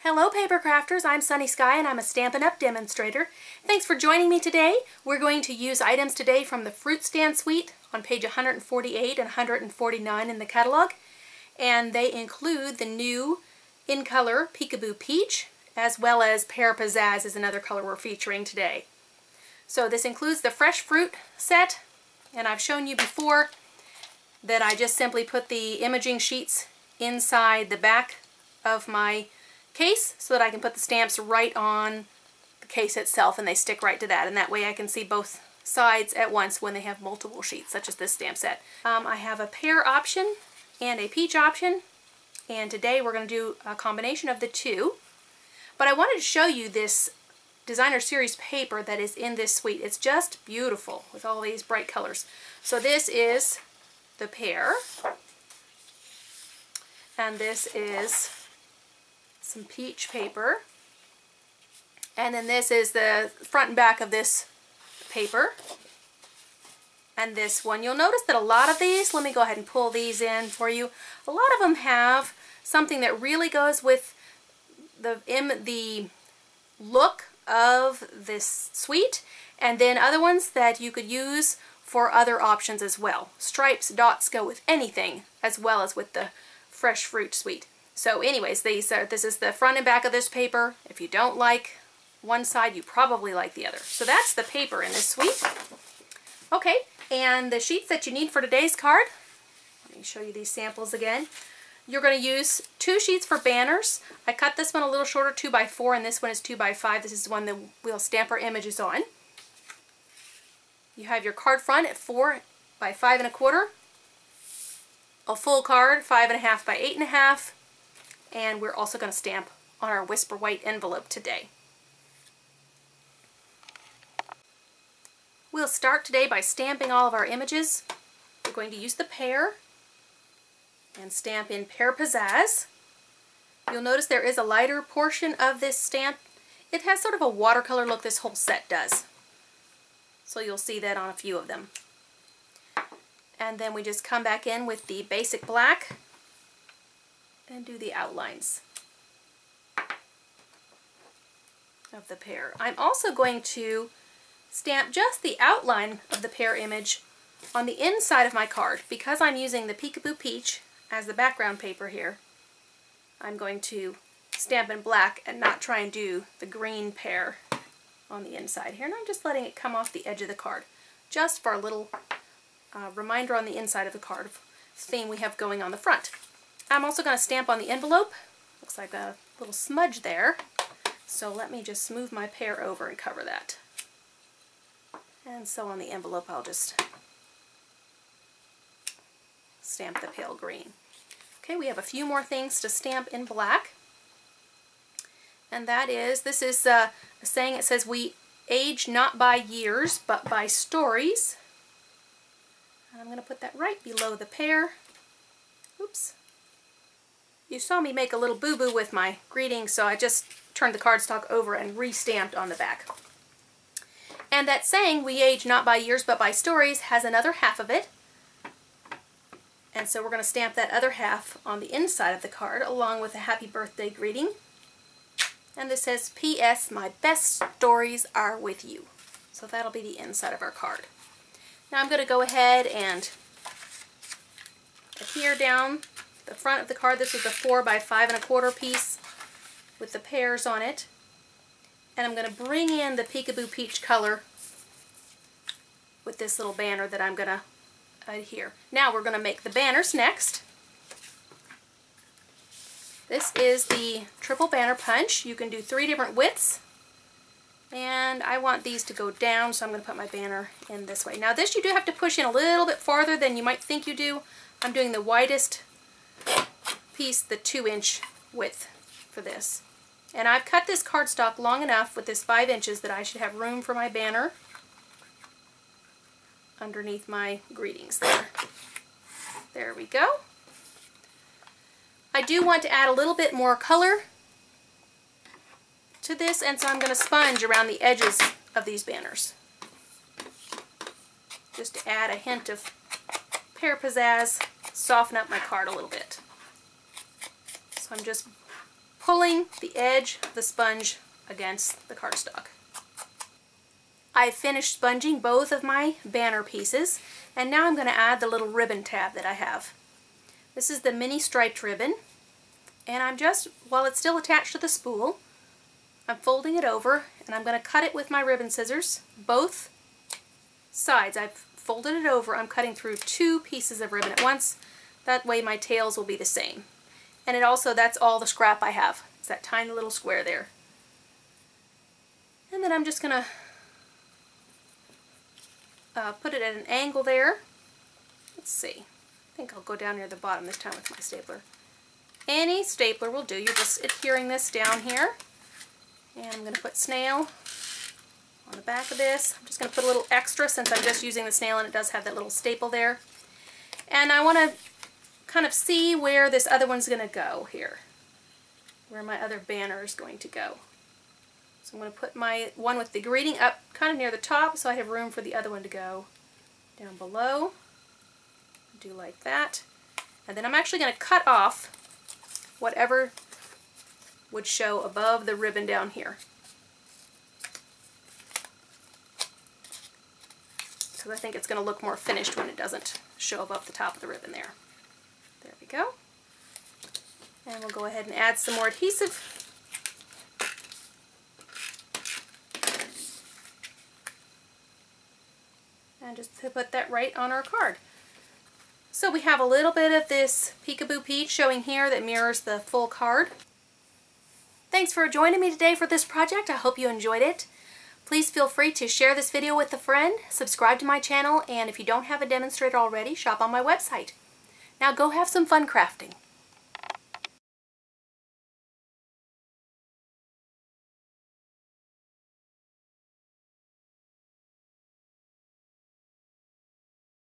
Hello paper crafters, I'm Sunny Sky and I'm a Stampin' Up! Demonstrator. Thanks for joining me today. We're going to use items today from the Fruit Stand Suite on page 148 and 149 in the catalog. And they include the new in color Peekaboo Peach, as well as Pear Pizzazz is another color we're featuring today. So this includes the fresh fruit set, and I've shown you before that I just simply put the imaging sheets inside the back of my case so that I can put the stamps right on the case itself and they stick right to that, and that way I can see both sides at once when they have multiple sheets such as this stamp set. I have a pear option and a peach option, and today we're going to do a combination of the two. But I wanted to show you this designer series paper that is in this suite. It's just beautiful with all these bright colors. So this is the pear, and this is some peach paper, and then this is the front and back of this paper. And this one, you'll notice that a lot of these, let me go ahead and pull these in for you, a lot of them have something that really goes with the look of this suite, and then other ones that you could use for other options as well. Stripes, dots go with anything, as well as with the fresh fruit suite. So anyways, this is the front and back of this paper. If you don't like one side, you probably like the other. So that's the paper in this suite. Okay, and the sheets that you need for today's card, let me show you these samples again. You're going to use 2 sheets for banners. I cut this one a little shorter, 2x4, and this one is 2x5. This is the one that we'll stamp our images on. You have your card front at 4 by 5 1/4, a full card 5 1/2 by 8 1/2, and we're also going to stamp on our Whisper White envelope today. We'll start today by stamping all of our images. We're going to use the pear and stamp in Pear Pizzazz. You'll notice there is a lighter portion of this stamp. It has sort of a watercolor look, this whole set does. So you'll see that on a few of them. And then we just come back in with the basic black and do the outlines of the pear. I'm also going to stamp just the outline of the pear image on the inside of my card. Because I'm using the Peekaboo Peach as the background paper here, I'm going to stamp in black and not try and do the green pear on the inside here. And I'm just letting it come off the edge of the card, just for a little reminder on the inside of the card of the theme we have going on the front. I'm also going to stamp on the envelope. Looks like a little smudge there. So let me just smooth my pear over and cover that. And so on the envelope I'll just stamp the pale green. Okay, we have a few more things to stamp in black. And that is, this is a saying. It says, "We age not by years, but by stories." And I'm going to put that right below the pear. Oops. You saw me make a little boo-boo with my greeting, so I just turned the cardstock over and re-stamped on the back. And that saying, "We age not by years but by stories," has another half of it. And so we're going to stamp that other half on the inside of the card along with a happy birthday greeting. And this says, "P.S. My best stories are with you." So that'll be the inside of our card. Now I'm going to go ahead and adhere down the front of the card. This is a 4 by 5 1/4 piece with the pears on it. And I'm going to bring in the Peekaboo Peach color with this little banner that I'm going to adhere. Now we're going to make the banners next. This is the triple banner punch. You can do 3 different widths. And I want these to go down, so I'm going to put my banner in this way. Now this you do have to push in a little bit farther than you might think you do. I'm doing the widest piece, the 2-inch width for this. And I've cut this cardstock long enough with this 5 inches that I should have room for my banner underneath my greetings there. There we go. I do want to add a little bit more color to this, and so I'm going to sponge around the edges of these banners, just to add a hint of Pear Pizzazz, soften up my card a little bit. So I'm just pulling the edge of the sponge against the cardstock. I've finished sponging both of my banner pieces, and now I'm going to add the little ribbon tab that I have. This is the mini striped ribbon, and I'm just, while it's still attached to the spool, I'm folding it over, and I'm going to cut it with my ribbon scissors. Both sides, I've folded it over. I'm cutting through 2 pieces of ribbon at once. That way my tails will be the same. And it also, that's all the scrap I have. It's that tiny little square there. And then I'm just going to put it at an angle there. Let's see. I think I'll go down near the bottom this time with my stapler. Any stapler will do. You're just adhering this down here. And I'm going to put snail on the back of this. I'm just going to put a little extra since I'm just using the snail and it does have that little staple there. And I want to kind of see where this other one's going to go here. Where my other banner is going to go. So I'm going to put my one with the greeting up kind of near the top so I have room for the other one to go down below. Do like that. And then I'm actually going to cut off whatever would show above the ribbon down here. Because I think it's going to look more finished when it doesn't show above the top of the ribbon there. There we go. And we'll go ahead and add some more adhesive. And just to put that right on our card. So we have a little bit of this Peekaboo Peach showing here that mirrors the full card. Thanks for joining me today for this project. I hope you enjoyed it. Please feel free to share this video with a friend, subscribe to my channel, and if you don't have a demonstrator already, shop on my website. Now go have some fun crafting.